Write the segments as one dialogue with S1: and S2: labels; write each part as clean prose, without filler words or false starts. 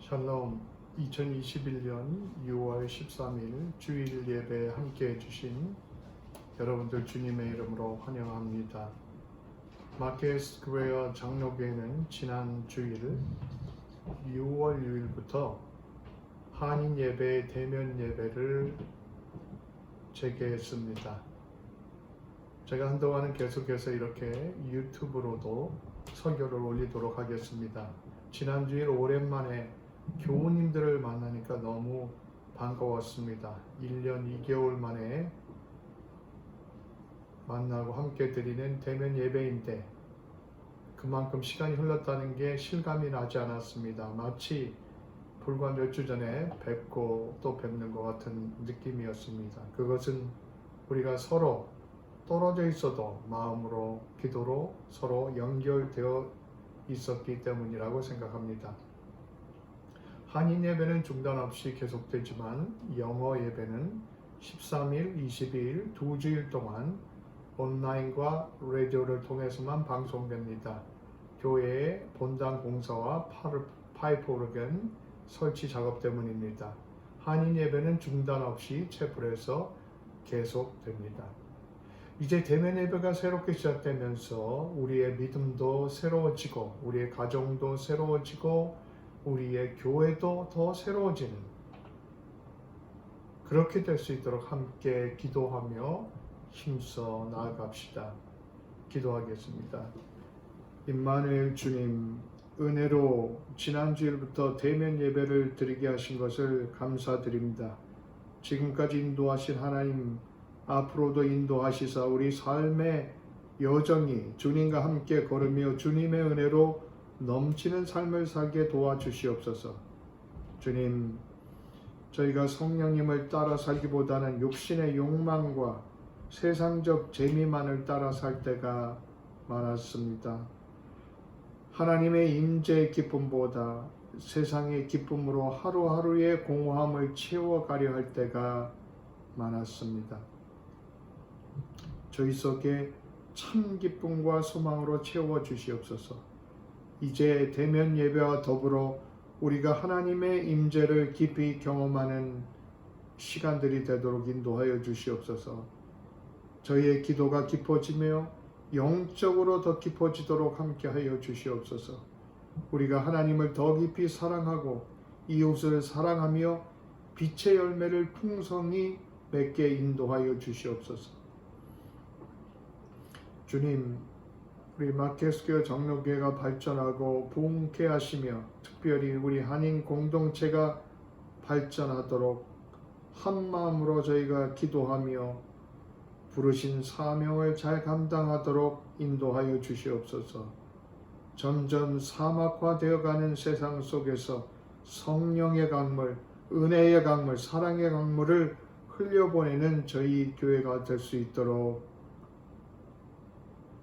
S1: 샬롬. 2021년 6월 13일 주일 예배에 함께 해주신 여러분들 주님의 이름으로 환영합니다. 마켓 스퀘어 장로교회는 지난 주일 6월 6일부터 한인 예배 대면 예배를 재개했습니다. 제가 한동안은 계속해서 이렇게 유튜브로도 설교를 올리도록 하겠습니다. 지난 주일 오랜만에 교우님들을 만나니까 너무 반가웠습니다. 1년 2개월 만에 만나고 함께 드리는 대면 예배인데 그만큼 시간이 흘렀다는 게 실감이 나지 않았습니다. 마치 불과 몇 주 전에 뵙고 또 뵙는 것 같은 느낌이었습니다. 그것은 우리가 서로 떨어져 있어도 마음으로 기도로 서로 연결되어 있었기 때문이라고 생각합니다. 한인 예배는 중단 없이 계속되지만 영어 예배는 13일, 22일 두 주일 동안 온라인과 라디오를 통해서만 방송됩니다. 교회의 본당 공사와 파이프 오르간 설치 작업 때문입니다. 한인 예배는 중단 없이 채플에서 계속됩니다. 이제 대면 예배가 새롭게 시작되면서 우리의 믿음도 새로워지고 우리의 가정도 새로워지고 우리의 교회도 더 새로워지는 그렇게 될 수 있도록 함께 기도하며 힘써 나아갑시다. 기도하겠습니다. 임마누엘 주님, 은혜로 지난주일부터 대면 예배를 드리게 하신 것을 감사드립니다. 지금까지 인도하신 하나님, 앞으로도 인도하시사 우리 삶의 여정이 주님과 함께 걸으며 주님의 은혜로 넘치는 삶을 살게 도와주시옵소서. 주님, 저희가 성령님을 따라 살기보다는 육신의 욕망과 세상적 재미만을 따라 살 때가 많았습니다. 하나님의 임재의 기쁨보다 세상의 기쁨으로 하루하루의 공허함을 채워가려 할 때가 많았습니다. 저희 속에 참 기쁨과 소망으로 채워주시옵소서. 이제 대면 예배와 더불어 우리가 하나님의 임재를 깊이 경험하는 시간들이 되도록 인도하여 주시옵소서. 저희의 기도가 깊어지며 영적으로 더 깊어지도록 함께하여 주시옵소서. 우리가 하나님을 더 깊이 사랑하고 이웃을 사랑하며 빛의 열매를 풍성히 맺게 인도하여 주시옵소서. 주님, 우리 마켓스퀘어 장로교회가 발전하고 부흥케 하시며 특별히 우리 한인 공동체가 발전하도록 한 마음으로 저희가 기도하며 부르신 사명을 잘 감당하도록 인도하여 주시옵소서. 점점 사막화되어가는 세상 속에서 성령의 강물, 은혜의 강물, 사랑의 강물을 흘려보내는 저희 교회가 될 수 있도록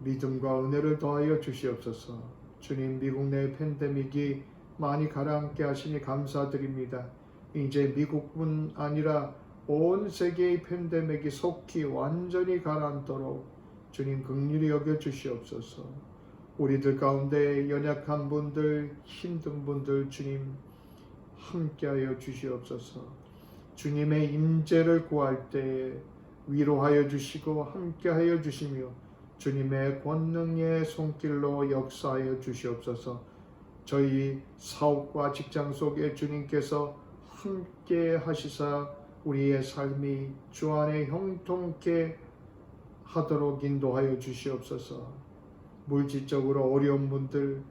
S1: 믿음과 은혜를 더하여 주시옵소서. 주님, 미국 내 팬데믹이 많이 가라앉게 하시니 감사드립니다. 이제 미국뿐 아니라 온 세계의 팬데믹이 속히 완전히 가라앉도록 주님 긍휼히 여겨 주시옵소서. 우리들 가운데 연약한 분들, 힘든 분들 주님 함께하여 주시옵소서. 주님의 임재를 구할 때 위로하여 주시고 함께하여 주시며 주님의 권능의 손길로 역사하여 주시옵소서. 저희 사업과 직장 속에 주님께서 함께 하시사 우리의 삶이 주 안에 형통케 하도록 인도하여 주시옵소서. 물질적으로 어려운 분들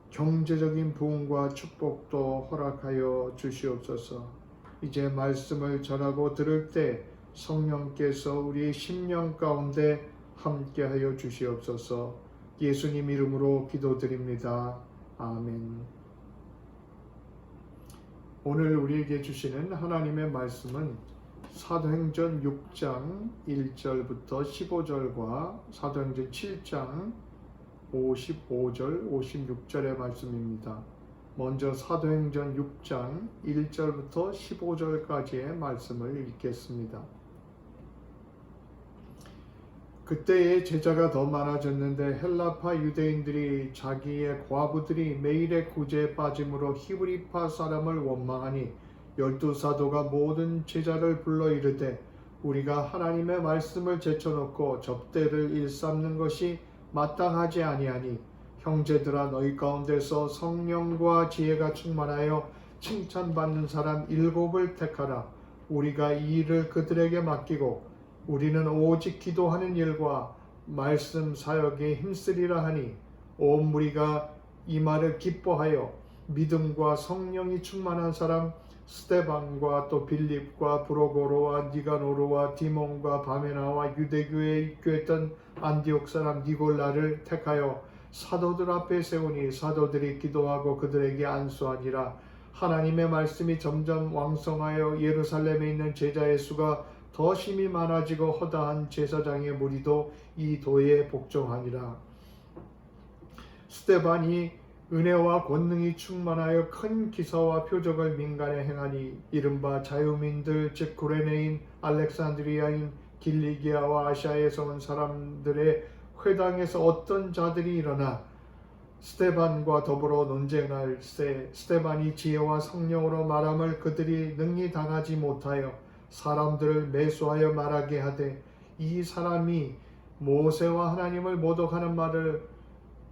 S1: 경제적인 부흥과 축복도 허락하여 주시옵소서. 이제 말씀을 전하고 들을 때 성령께서 우리 심령 가운데 함께하여 주시옵소서. 예수님 이름으로 기도드립니다. 아멘. 오늘 우리에게 주시는 하나님의 말씀은 사도행전 6장 1절부터 15절과 사도행전 7장 55절 56절의 말씀입니다. 먼저 사도행전 6장 1절부터 15절까지의 말씀을 읽겠습니다. 그때의 제자가 더 많아졌는데 헬라파 유대인들이 자기의 과부들이 매일의 구제에 빠짐으로 히브리파 사람을 원망하니 12사도가 모든 제자를 불러 이르되 우리가 하나님의 말씀을 제쳐놓고 접대를 일삼는 것이 마땅하지 아니하니 형제들아 너희 가운데서 성령과 지혜가 충만하여 칭찬받는 사람 7을 택하라. 우리가 이 일을 그들에게 맡기고 우리는 오직 기도하는 일과 말씀 사역에 힘쓰리라 하니 온 무리가 이 말을 기뻐하여 믿음과 성령이 충만한 사람 스데반과 또 빌립과 브로고로와 니가노르와 디몬과 바메나와 유대교에 입교했던 안디옥 사람 니골라를 택하여 사도들 앞에 세우니 사도들이 기도하고 그들에게 안수하니라. 하나님의 말씀이 점점 왕성하여 예루살렘에 있는 제자의 수가 더 심히 많아지고 허다한 제사장의 무리도 이 도에 복종하니라. 스데반이 은혜와 권능이 충만하여 큰 기사와 표적을 민간에 행하니 이른바 자유민들 즉 구레네인 알렉산드리아인 길리기아와 아시아에서 온 사람들의 회당에서 어떤 자들이 일어나 스데반과 더불어 논쟁할세 스데반이 지혜와 성령으로 말함을 그들이 능히 당하지 못하여 사람들을 매수하여 말하게 하되 이 사람이 모세와 하나님을 모독하는 말을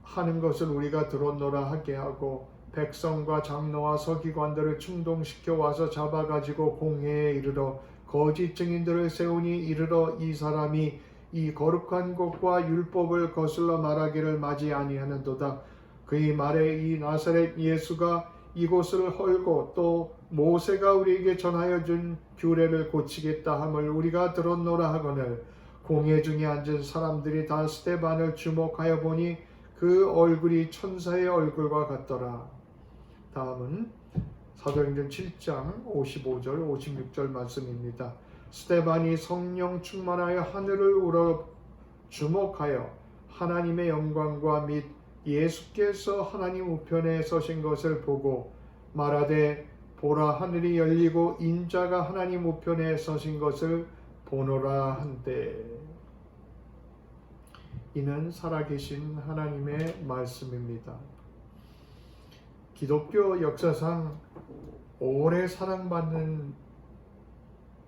S1: 하는 것을 우리가 들었노라 하게 하고 백성과 장로와 서기관들을 충동시켜 와서 잡아가지고 공회에 이르러 거짓 증인들을 세우니 이르러 이 사람이 이 거룩한 곳과 율법을 거슬러 말하기를 마지 아니하는도다. 그의 말에 이 나사렛 예수가 이곳을 헐고 또 모세가 우리에게 전하여 준 규례를 고치겠다 함을 우리가 들었노라 하거늘 공회 중에 앉은 사람들이 다 스데반을 주목하여 보니 그 얼굴이 천사의 얼굴과 같더라. 다음은 사도행전 7장 55절 56절 말씀입니다. 스데반이 성령 충만하여 하늘을 우러 주목하여 하나님의 영광과 및 예수께서 하나님 우편에 서신 것을 보고 말하되 보라 하늘이 열리고 인자가 하나님 우편에 서신 것을 보노라 한데 이는 살아계신 하나님의 말씀입니다. 기독교 역사상 오래 사랑받는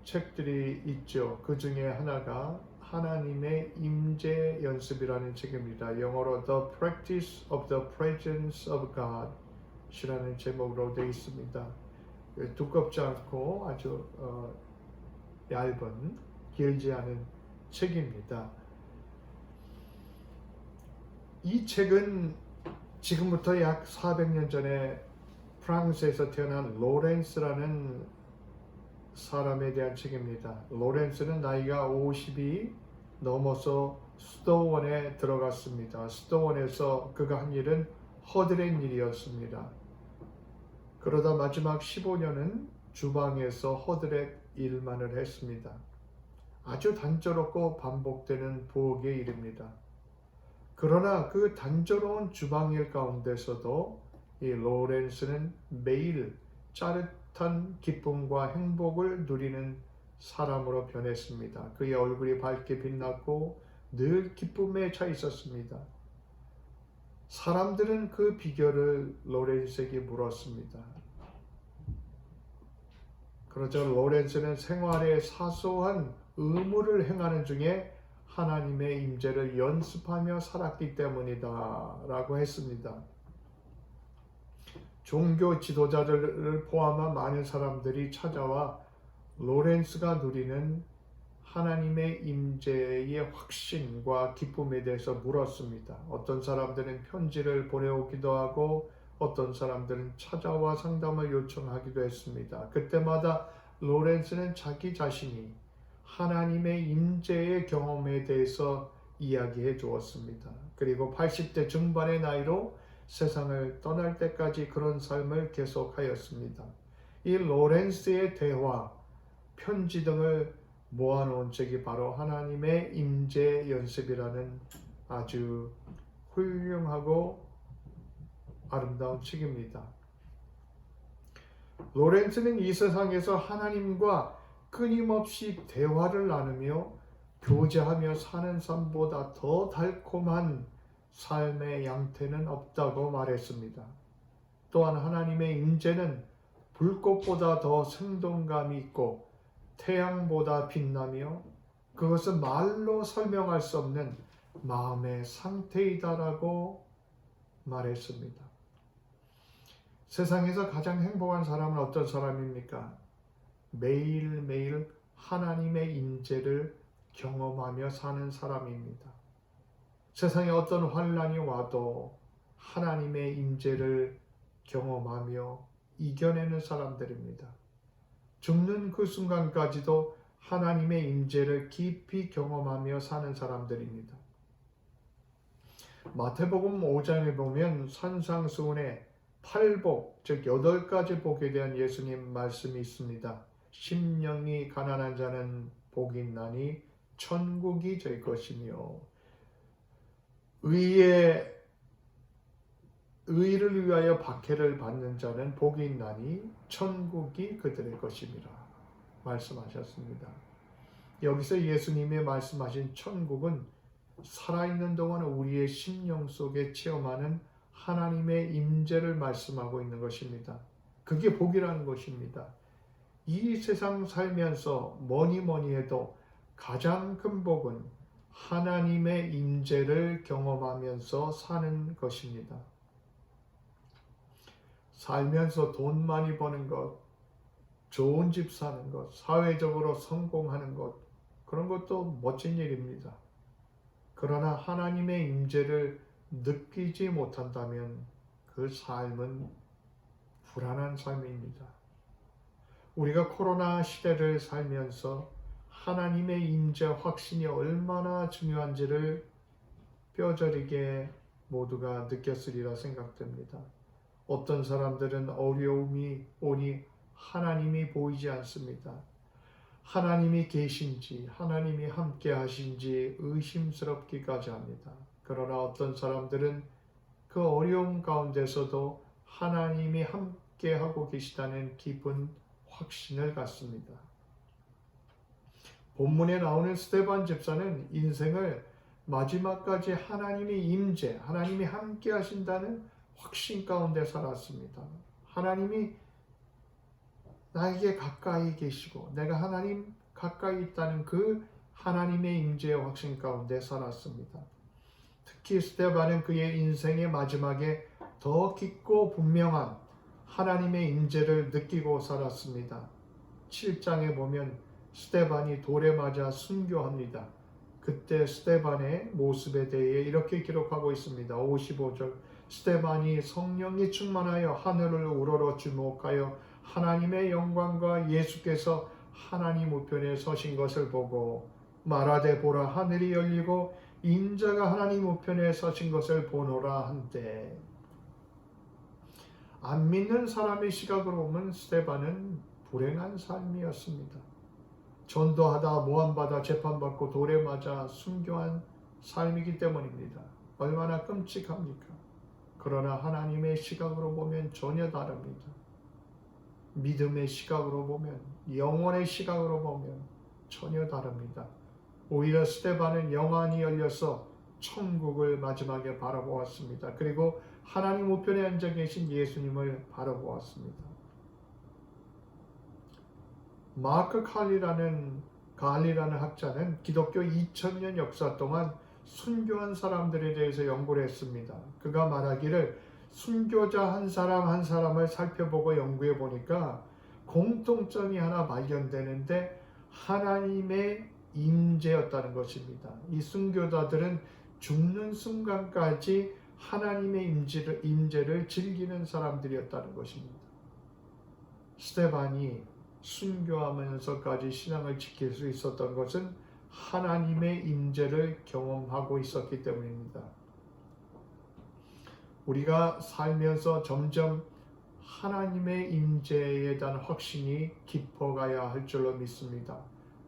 S1: 책들이 있죠. 그 중에 하나가 하나님의 임재 연습이라는 책입니다. 영어로 The Practice of the Presence of God 이라는 제목으로 되어 있습니다. 두껍지 않고 아주 얇은 길지 않은 책입니다. 이 책은 지금부터 약 400년 전에 프랑스에서 태어난 로렌스라는 사람에 대한 책입니다. 로렌스는 나이가 50이 넘어서 수도원에 들어갔습니다. 수도원에서 그가 한 일은 허드렛 일이었습니다. 그러다 마지막 15년은 주방에서 허드렛 일만을 했습니다. 아주 단조롭고 반복되는 부엌의 일입니다. 그러나 그 단조로운 주방일 가운데서도 이 로렌스는 매일 짜릿한 기쁨과 행복을 누리는 사람으로 변했습니다. 그의 얼굴이 밝게 빛났고 늘 기쁨에 차 있었습니다. 사람들은 그 비결을 로렌스에게 물었습니다. 그러자 로렌스는 생활의 사소한 의무를 행하는 중에 하나님의 임재를 연습하며 살았기 때문이다 라고 했습니다. 종교 지도자들을 포함한 많은 사람들이 찾아와 로렌스가 누리는 하나님의 임재의 확신과 기쁨에 대해서 물었습니다. 어떤 사람들은 편지를 보내오기도 하고 어떤 사람들은 찾아와 상담을 요청하기도 했습니다. 그때마다 로렌스는 자기 자신이 하나님의 임재의 경험에 대해서 이야기해 주었습니다. 그리고 80대 중반의 나이로 세상을 떠날 때까지 그런 삶을 계속하였습니다. 이 로렌스의 대화, 편지 등을 모아놓은 책이 바로 하나님의 임재 연습이라는 아주 훌륭하고 아름다운 책입니다. 로렌스는 이 세상에서 하나님과 끊임없이 대화를 나누며 교제하며 사는 삶보다 더 달콤한 삶의 양태는 없다고 말했습니다. 또한 하나님의 임재는 불꽃보다 더 생동감이 있고 태양보다 빛나며 그것은 말로 설명할 수 없는 마음의 상태이다라고 말했습니다. 세상에서 가장 행복한 사람은 어떤 사람입니까? 매일매일 하나님의 임재를 경험하며 사는 사람입니다. 세상에 어떤 환난이 와도 하나님의 임재를 경험하며 이겨내는 사람들입니다. 죽는 그 순간까지도 하나님의 임재를 깊이 경험하며 사는 사람들입니다. 마태복음 5장에 보면 산상수훈의 8복, 즉 8가지 복에 대한 예수님 말씀이 있습니다. 심령이 가난한 자는 복이 있나니 천국이 저희 것이며 의를 위하여 박해를 받는 자는 복이 있나니 천국이 그들의 것임이라 말씀하셨습니다. 여기서 예수님이 말씀하신 천국은 살아있는 동안 우리의 심령 속에 체험하는 하나님의 임재를 말씀하고 있는 것입니다. 그게 복이라는 것입니다. 이 세상 살면서 뭐니 해도 가장 큰 복은 하나님의 임재를 경험하면서 사는 것입니다. 살면서 돈 많이 버는 것, 좋은 집 사는 것, 사회적으로 성공하는 것, 그런 것도 멋진 일입니다. 그러나 하나님의 임재를 느끼지 못한다면 그 삶은 불안한 삶입니다. 우리가 코로나 시대를 살면서 하나님의 임재 확신이 얼마나 중요한지를 뼈저리게 모두가 느꼈으리라 생각됩니다. 어떤 사람들은 어려움이 오니 하나님이 보이지 않습니다. 하나님이 계신지, 하나님이 함께 하신지 의심스럽기까지 합니다. 그러나 어떤 사람들은 그 어려움 가운데서도 하나님이 함께 하고 계시다는 깊은 확신을 갖습니다. 본문에 나오는 스데반 집사는 인생을 마지막까지 하나님의 임재, 하나님이 함께 하신다는 확신 가운데 살았습니다. 하나님이 나에게 가까이 계시고 내가 하나님 가까이 있다는 그 하나님의 임재의 확신 가운데 살았습니다. 특히 스데반은 그의 인생의 마지막에 더 깊고 분명한 하나님의 임재를 느끼고 살았습니다. 7장에 보면 스데반이 돌에 맞아 순교합니다. 그때 스데반의 모습에 대해 이렇게 기록하고 있습니다. 55절 스데반이 성령이 충만하여 하늘을 우러러 주목하여 하나님의 영광과 예수께서 하나님 우편에 서신 것을 보고 말하되 보라 하늘이 열리고 인자가 하나님 우편에 서신 것을 보노라 한때. 안 믿는 사람의 시각으로 보면 스데반은 불행한 삶이었습니다. 전도하다 모함받아 재판받고 돌에 맞아 순교한 삶이기 때문입니다. 얼마나 끔찍합니까? 그러나 하나님의 시각으로 보면 전혀 다릅니다. 믿음의 시각으로 보면, 영혼의 시각으로 보면 전혀 다릅니다. 오히려 스데반은 영안이 열려서 천국을 마지막에 바라보았습니다. 그리고 하나님 우편에 앉아 계신 예수님을 바라보았습니다. 마크 갈리라는 학자는 기독교 2000년 역사 동안 순교한 사람들에 대해서 연구를 했습니다. 그가 말하기를 순교자 한 사람 한 사람을 살펴보고 연구해 보니까 공통점이 하나 발견되는데 하나님의 임재였다는 것입니다. 이 순교자들은 죽는 순간까지 하나님의 임재를 즐기는 사람들이었다는 것입니다. 스데반이 순교하면서까지 신앙을 지킬 수 있었던 것은 하나님의 임재를 경험하고 있었기 때문입니다. 우리가 살면서 점점 하나님의 임재에 대한 확신이 깊어가야 할 줄로 믿습니다.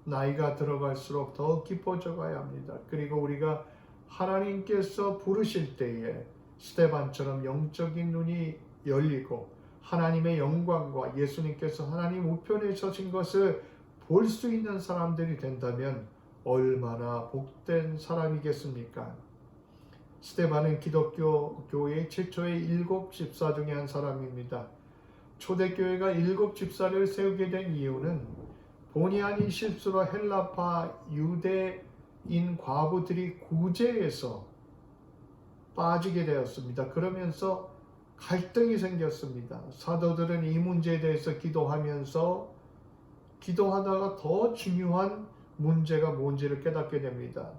S1: 나이가 들어갈수록 더 깊어져 가야 합니다. 그리고 우리가 하나님께서 부르실 때에 스데반처럼 영적인 눈이 열리고 하나님의 영광과 예수님께서 하나님 우편에 서신 것을 볼 수 있는 사람들이 된다면 얼마나 복된 사람이겠습니까? 스데반은 기독교 교회 최초의 7 집사 중에 한 사람입니다. 초대교회가 7 집사를 세우게 된 이유는 본의 아닌 실수로 헬라파 유대인 과부들이 구제에서 빠지게 되었습니다. 그러면서 갈등이 생겼습니다. 사도들은 이 문제에 대해서 기도하다가 더 중요한 문제가 뭔지를 깨닫게 됩니다.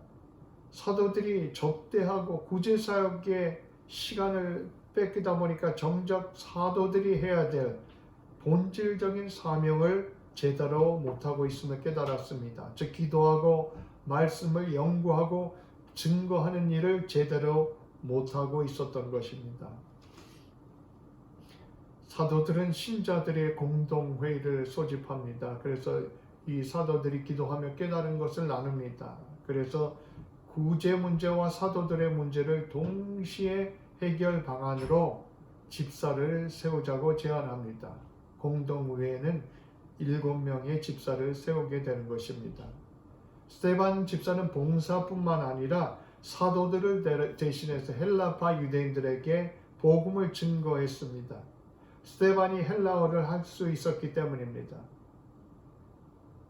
S1: 사도들이 접대하고 구제사역에 시간을 뺏기다 보니까 정작 사도들이 해야 될 본질적인 사명을 제대로 못하고 있음을 깨달았습니다. 즉 기도하고 말씀을 연구하고 증거하는 일을 제대로 못하고 있었던 것입니다. 사도들은 신자들의 공동회의를 소집합니다. 그래서 이 사도들이 기도하며 깨달은 것을 나눕니다. 그래서 구제 문제와 사도들의 문제를 동시에 해결 방안으로 집사를 세우자고 제안합니다. 공동회에는 7명의 집사를 세우게 되는 것입니다. 스데반 집사는 봉사뿐만 아니라 사도들을 대신해서 헬라파 유대인들에게 복음을 증거했습니다. 스데반이 헬라어를 할 수 있었기 때문입니다.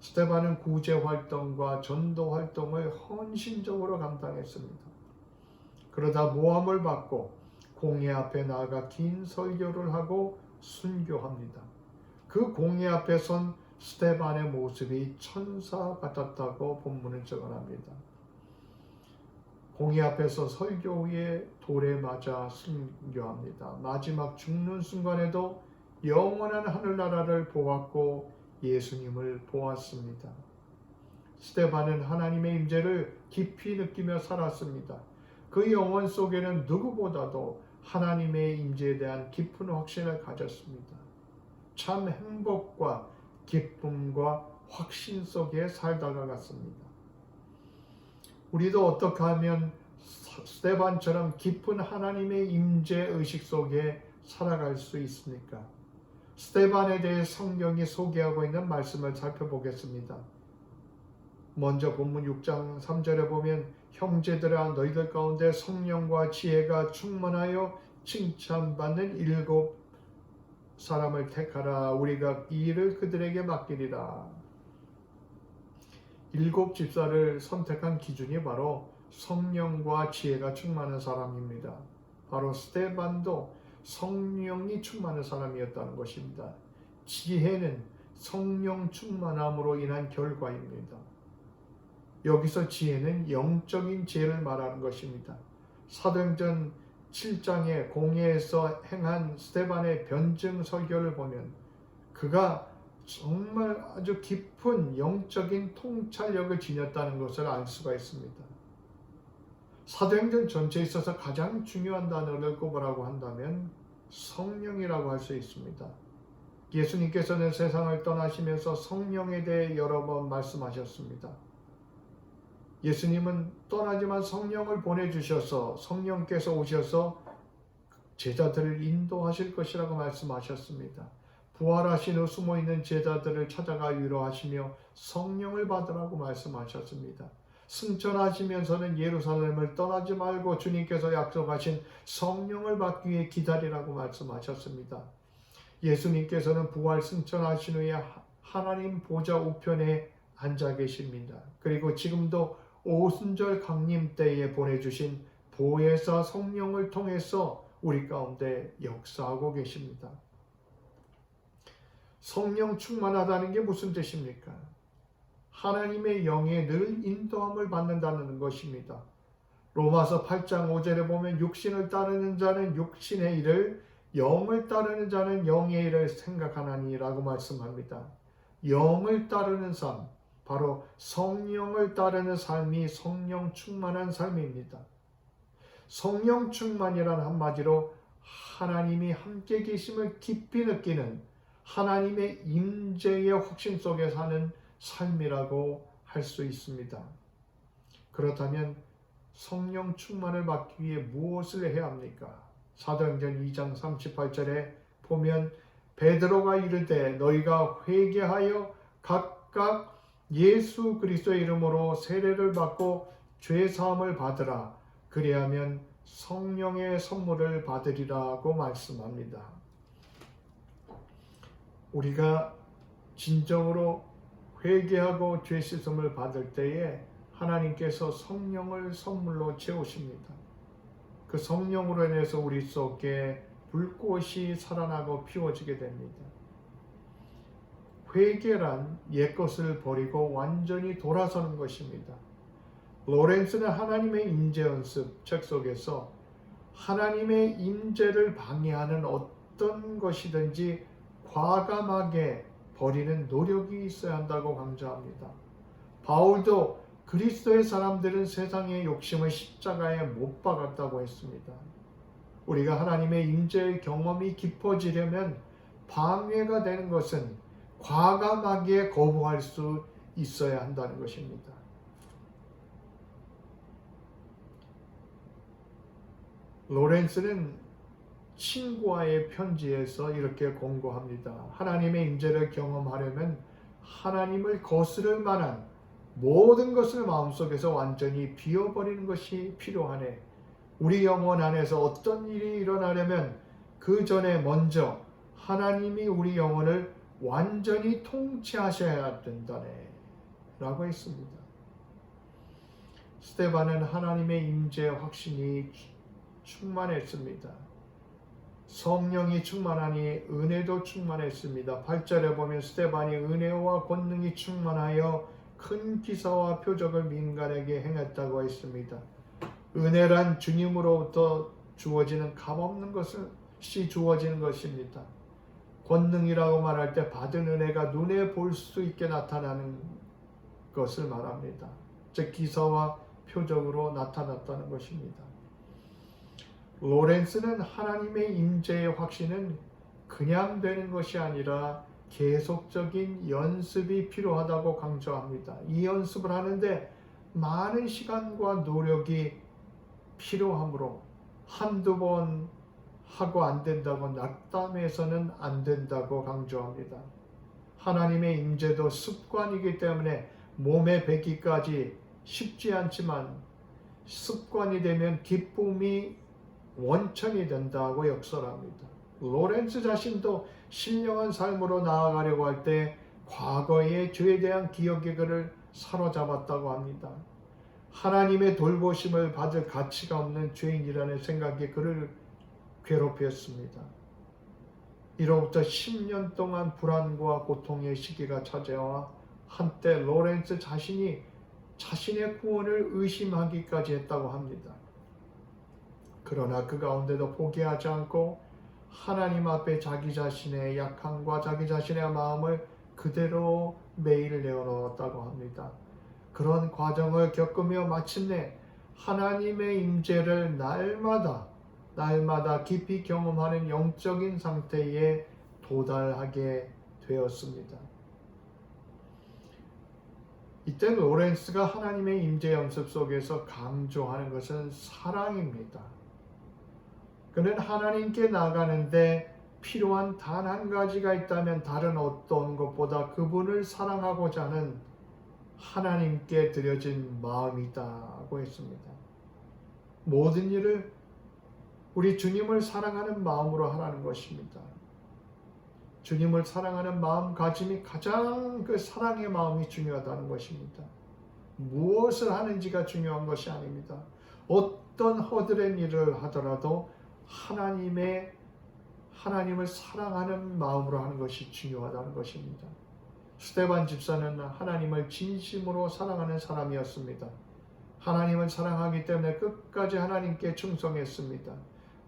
S1: 스데반은 구제 활동과 전도 활동을 헌신적으로 감당했습니다. 그러다 모함을 받고 공회 앞에 나아가 긴 설교를 하고 순교합니다. 그 공회 앞에 선 스데반의 모습이 천사 같았다고 본문은 증언합니다. 공회 앞에서 설교 후에 돌에 맞아 순교합니다. 마지막 죽는 순간에도 영원한 하늘나라를 보았고 예수님을 보았습니다. 스데반은 하나님의 임재를 깊이 느끼며 살았습니다. 그 영혼 속에는 누구보다도 하나님의 임재에 대한 깊은 확신을 가졌습니다. 참 행복과 기쁨과 확신 속에 살다가 갔습니다. 우리도 어떻게 하면 스데반처럼 깊은 하나님의 임재 의식 속에 살아갈 수 있습니까? 스데반에 대해 성경이 소개하고 있는 말씀을 살펴보겠습니다. 먼저 본문 6장 3절에 보면 형제들아 너희들 가운데 성령과 지혜가 충만하여 칭찬받는 7 사람을 택하라. 우리가 이 일을 그들에게 맡기리라. 7 집사를 선택한 기준이 바로 성령과 지혜가 충만한 사람입니다. 바로 스데반도 성령이 충만한 사람이었다는 것입니다. 지혜는 성령 충만함으로 인한 결과입니다. 여기서 지혜는 영적인 지혜를 말하는 것입니다. 사도행전 7장의 공회에서 행한 스데반의 변증 설교를 보면 그가 정말 아주 깊은 영적인 통찰력을 지녔다는 것을 알 수가 있습니다. 사도행전 전체에 있어서 가장 중요한 단어를 꼽으라고 한다면 성령이라고 할 수 있습니다. 예수님께서는 세상을 떠나시면서 성령에 대해 여러 번 말씀하셨습니다. 예수님은 떠나지만 성령을 보내주셔서 성령께서 오셔서 제자들을 인도하실 것이라고 말씀하셨습니다. 부활하신 후 숨어있는 제자들을 찾아가 위로하시며 성령을 받으라고 말씀하셨습니다. 승천하시면서는 예루살렘을 떠나지 말고 주님께서 약속하신 성령을 받기 위해 기다리라고 말씀하셨습니다. 예수님께서는 부활 승천하신 후에 하나님 보좌 우편에 앉아 계십니다. 그리고 지금도 오순절 강림 때에 보내주신 보혜사 성령을 통해서 우리 가운데 역사하고 계십니다. 성령 충만하다는 게 무슨 뜻입니까? 하나님의 영에 늘 인도함을 받는다는 것입니다. 로마서 8장 5절에 보면 육신을 따르는 자는 육신의 일을, 영을 따르는 자는 영의 일을 생각하나니라고 말씀합니다. 영을 따르는 삶, 바로 성령을 따르는 삶이 성령 충만한 삶입니다. 성령 충만이란 한마디로 하나님이 함께 계심을 깊이 느끼는 하나님의 임재의 확신 속에 사는 삶이라고 할 수 있습니다. 그렇다면 성령 충만을 받기 위해 무엇을 해야 합니까? 사도행전 2장 38절에 보면 베드로가 이르되 너희가 회개하여 각각 예수 그리스도의 이름으로 세례를 받고 죄 사함을 받으라. 그리하면 성령의 선물을 받으리라고 말씀합니다. 우리가 진정으로 회개하고 죄 씻음을 받을 때에 하나님께서 성령을 선물로 채우십니다. 그 성령으로 인해서 우리 속에 불꽃이 살아나고 피워지게 됩니다. 회개란 옛것을 버리고 완전히 돌아서는 것입니다. 로렌스는 하나님의 임재 연습 책 속에서 하나님의 임재를 방해하는 어떤 것이든지 과감하게 버리는 노력이 있어야 한다고 강조합니다. 바울도 그리스도의 사람들은 세상의 욕심을 십자가에 못 박았다고 했습니다. 우리가 하나님의 임재의 경험이 깊어지려면 방해가 되는 것은 과감하게 거부할 수 있어야 한다는 것입니다. 로렌스는 친구와의 편지에서 이렇게 권고합니다. 하나님의 임재를 경험하려면 하나님을 거스를 만한 모든 것을 마음속에서 완전히 비워버리는 것이 필요하네. 우리 영혼 안에서 어떤 일이 일어나려면 그 전에 먼저 하나님이 우리 영혼을 완전히 통치하셔야 된다네 라고 했습니다. 스데반은 하나님의 임재의 확신이 충만했습니다. 성령이 충만하니 은혜도 충만했습니다. 8절에 보면 스데반이 은혜와 권능이 충만하여 큰 기사와 표적을 민간에게 행했다고 했습니다. 은혜란 주님으로부터 주어지는 값없는 것이 주어지는 것입니다. 권능이라고 말할 때 받은 은혜가 눈에 볼 수 있게 나타나는 것을 말합니다. 즉 기사와 표적으로 나타났다는 것입니다. 로렌스는 하나님의 임재의 확신은 그냥 되는 것이 아니라 계속적인 연습이 필요하다고 강조합니다. 이 연습을 하는데 많은 시간과 노력이 필요하므로 한두 번 하고 안 된다고 낙담해서는 안 된다고 강조합니다. 하나님의 임재도 습관이기 때문에 몸에 배기까지 쉽지 않지만 습관이 되면 기쁨이 원천이 된다고 역설합니다. 로렌스 자신도 신령한 삶으로 나아가려고 할 때 과거의 죄에 대한 기억이 그를 사로잡았다고 합니다. 하나님의 돌보심을 받을 가치가 없는 죄인이라는 생각이 그를 괴롭혔습니다. 이로부터 10년 동안 불안과 고통의 시기가 찾아와 한때 로렌스 자신이 자신의 구원을 의심하기까지 했다고 합니다. 그러나 그 가운데도 포기하지 않고 하나님 앞에 자기 자신의 약함과 자기 자신의 마음을 그대로 매일 내어놓았다고 합니다. 그런 과정을 겪으며 마침내 하나님의 임재를 날마다 깊이 경험하는 영적인 상태에 도달하게 되었습니다. 이때 로렌스가 하나님의 임재 연습 속에서 강조하는 것은 사랑입니다. 그는 하나님께 나가는데 필요한 단 한 가지가 있다면 다른 어떤 것보다 그분을 사랑하고자 하는 하나님께 드려진 마음이다고 했습니다. 모든 일을 우리 주님을 사랑하는 마음으로 하라는 것입니다. 주님을 사랑하는 마음가짐이 가장 그 사랑의 마음이 중요하다는 것입니다. 무엇을 하는지가 중요한 것이 아닙니다. 어떤 허드렛 일을 하더라도 하나님을 사랑하는 마음으로 하는 것이 중요하다는 것입니다. 스데반 집사는 하나님을 진심으로 사랑하는 사람이었습니다. 하나님을 사랑하기 때문에 끝까지 하나님께 충성했습니다.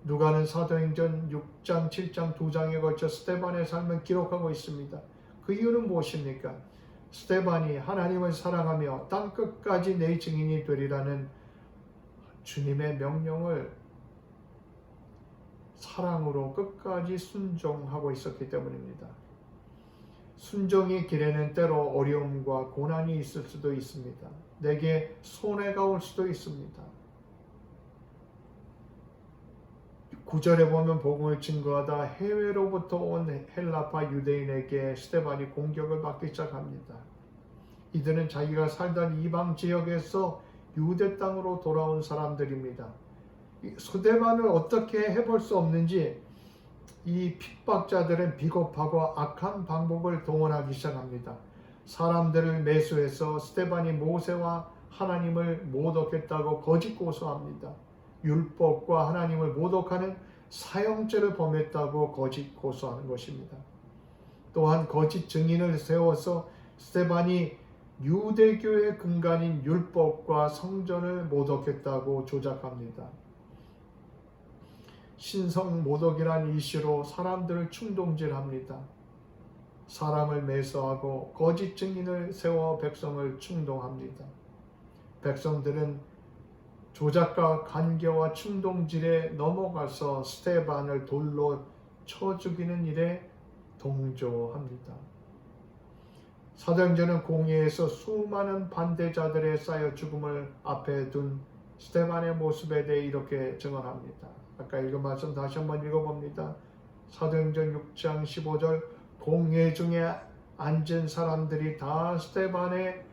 S1: 누가는 사도행전 6장, 7장, 2장에 걸쳐 스데반의 삶을 기록하고 있습니다. 그 이유는 무엇입니까? 스데반이 하나님을 사랑하며 땅 끝까지 내 증인이 되리라는 주님의 명령을 사랑으로 끝까지 순종하고 있었기 때문입니다. 순종의 길에는 때로 어려움과 고난이 있을 수도 있습니다. 내게 손해가 올 수도 있습니다. 9절에 보면 복음을 증거하다 해외로부터 온 헬라파 유대인에게 스데반이 공격을 받기 시작합니다. 이들은 자기가 살던 이방 지역에서 유대 땅으로 돌아온 사람들입니다. 스데반을 어떻게 해볼 수 없는지 이 핍박자들은 비겁하고 악한 방법을 동원하기 시작합니다. 사람들을 매수해서 스데반이 모세와 하나님을 모독했다고 거짓 고소합니다. 율법과 하나님을 모독하는 사형죄를 범했다고 거짓 고소하는 것입니다. 또한 거짓 증인을 세워서 스데반이 유대교의 근간인 율법과 성전을 모독했다고 조작합니다. 신성 모독이란 이슈로 사람들을 충동질합니다. 사람을 매수하고 거짓 증인을 세워 백성을 충동합니다. 백성들은 조작과 간계와 충동질에 넘어가서 스데반을 돌로 쳐 죽이는 일에 동조합니다. 사도행전은 공회에서 수많은 반대자들의 쌓여 죽음을 앞에 둔 스데반의 모습에 대해 이렇게 증언합니다. 아까 읽은 말씀 다시 한번 읽어봅니다. 사도행전 6장 15절 공회 중에 앉은 사람들이 다 스데반을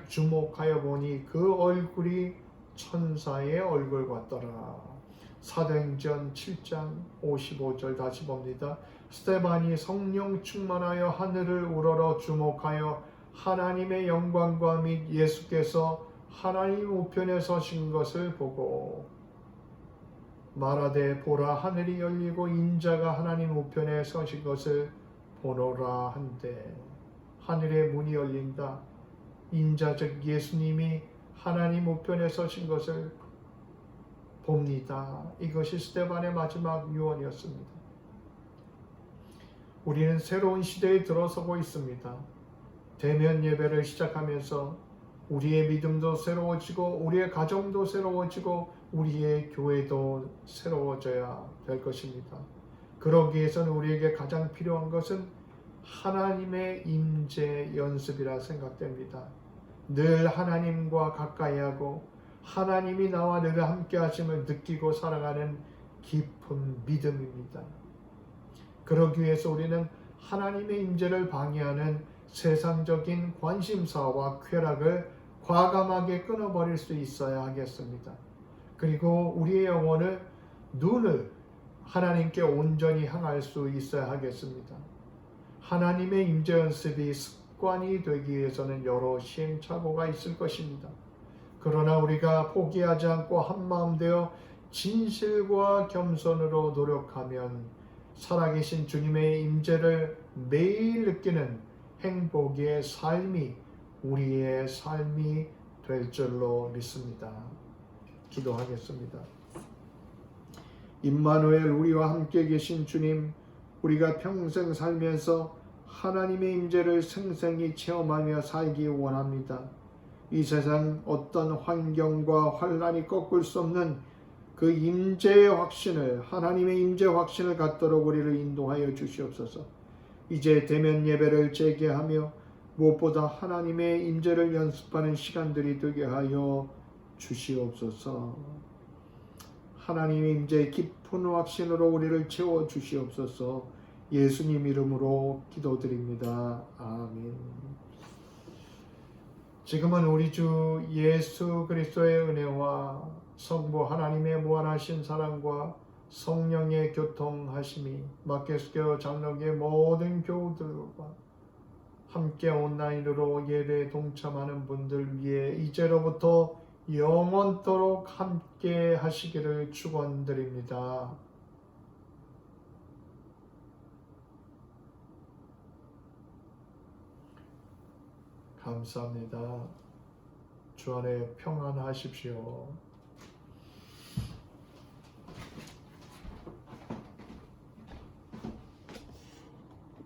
S1: 주목하여 보니 그 얼굴이 천사의 얼굴 같더라. 사도행전 7장 55절 다시 봅니다. 스데반이 성령 충만하여 하늘을 우러러 주목하여 하나님의 영광과 및 예수께서 하나님 우편에 서신 것을 보고 말하되 보라 하늘이 열리고 인자가 하나님 우편에 서신 것을 보노라 한데 하늘의 문이 열린다. 인자 즉 예수님이 하나님 우편에 서신 것을 봅니다. 이것이 스데반의 마지막 유언이었습니다. 우리는 새로운 시대에 들어서고 있습니다. 대면 예배를 시작하면서 우리의 믿음도 새로워지고 우리의 가정도 새로워지고 우리의 교회도 새로워져야 될 것입니다. 그러기 위해서는 우리에게 가장 필요한 것은 하나님의 임재 연습이라 생각됩니다. 늘 하나님과 가까이 하고 하나님이 나와 늘 함께 하심을 느끼고 살아가는 깊은 믿음입니다. 그러기 위해서 우리는 하나님의 임재를 방해하는 세상적인 관심사와 쾌락을 과감하게 끊어버릴 수 있어야 하겠습니다. 그리고 우리의 영혼을 눈을 하나님께 온전히 향할 수 있어야 하겠습니다. 하나님의 임재 연습이 습관이 되기 위해서는 여러 시행착오가 있을 것입니다. 그러나 우리가 포기하지 않고 한마음 되어 진실과 겸손으로 노력하면 살아계신 주님의 임재를 매일 느끼는 행복의 삶이 우리의 삶이 될 줄로 믿습니다. 기도하겠습니다. 임마누엘 우리와 함께 계신 주님, 우리가 평생 살면서 하나님의 임재를 생생히 체험하며 살기 원합니다. 이 세상 어떤 환경과 환란이 꺾을 수 없는 그 임재의 확신을, 하나님의 임재 확신을 갖도록 우리를 인도하여 주시옵소서. 이제 대면 예배를 재개하며 무엇보다 하나님의 임재를 연습하는 시간들이 되게 하여 주시옵소서. 하나님의 임재의 깊은 확신으로 우리를 채워 주시옵소서. 예수님 이름으로 기도드립니다. 아멘. 지금은 우리 주 예수 그리스도의 은혜와 성부 하나님의 무한하신 사랑과 성령의 교통하심이 마켓스교회 장로교의 모든 교우들과 함께 온라인으로 예배에 동참하는 분들 위해 이제로부터 영원토록 함께 하시기를 축원드립니다. 감사합니다. 주 안에 평안하십시오.